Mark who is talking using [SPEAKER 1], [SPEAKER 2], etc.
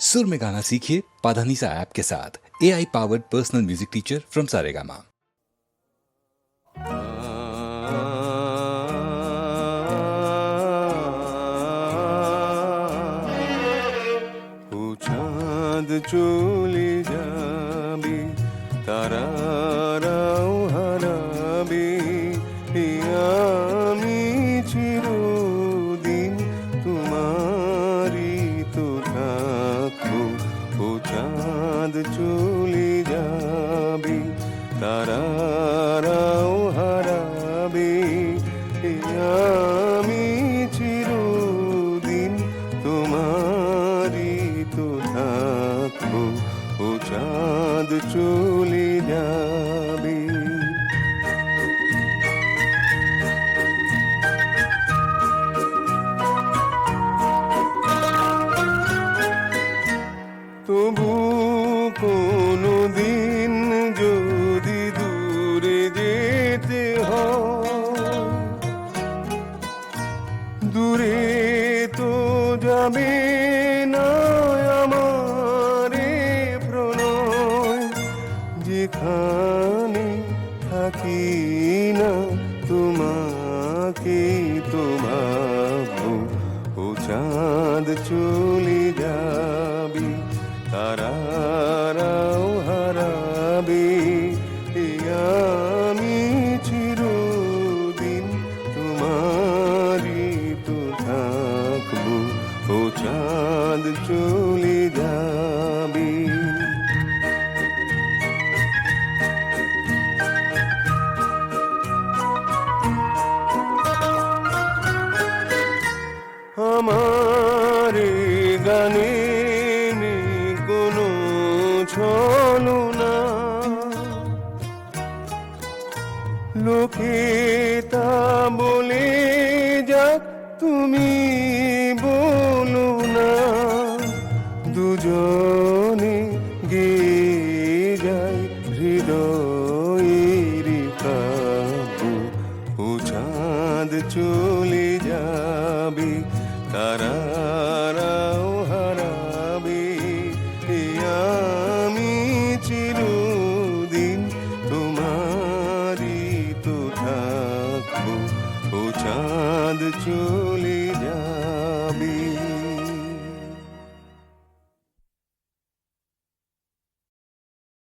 [SPEAKER 1] सुर में गाना सीखिए पाधानीसा ऐप के साथ। AI powered personal music teacher from Saregama.
[SPEAKER 2] চাঁদ চলে যাবে, তারারাও হারাবে, আমি চিরদিন তোমারই তো থাকবো। ও চাঁদ চলে যাবে, তারারাও হারাবে, আমি চিরদিন তোমারই তো থাকবো। ও চাঁদ চলে যাবে। তবু কোনো দিন যদি দূরে যেতে হয়, দূরে তো যাবে না আমার প্রণয়। যেখানে থাকি না তোমাকে তো ভাবো। ও চাঁদ চলে যাবে, তারারাও হারাবে, আমি চিরদিন তোমারই তো থাকবো। ও চাঁদ চলে যাবে। আমার গানে নেই কোনো ছলনা, লোকে তা বলে যাক তুমি বলো না। দুজনে গেয়ে যায় হৃদয়ের কাব্য। ও চাঁদ চলে যাবে, তারারাও হারাবে,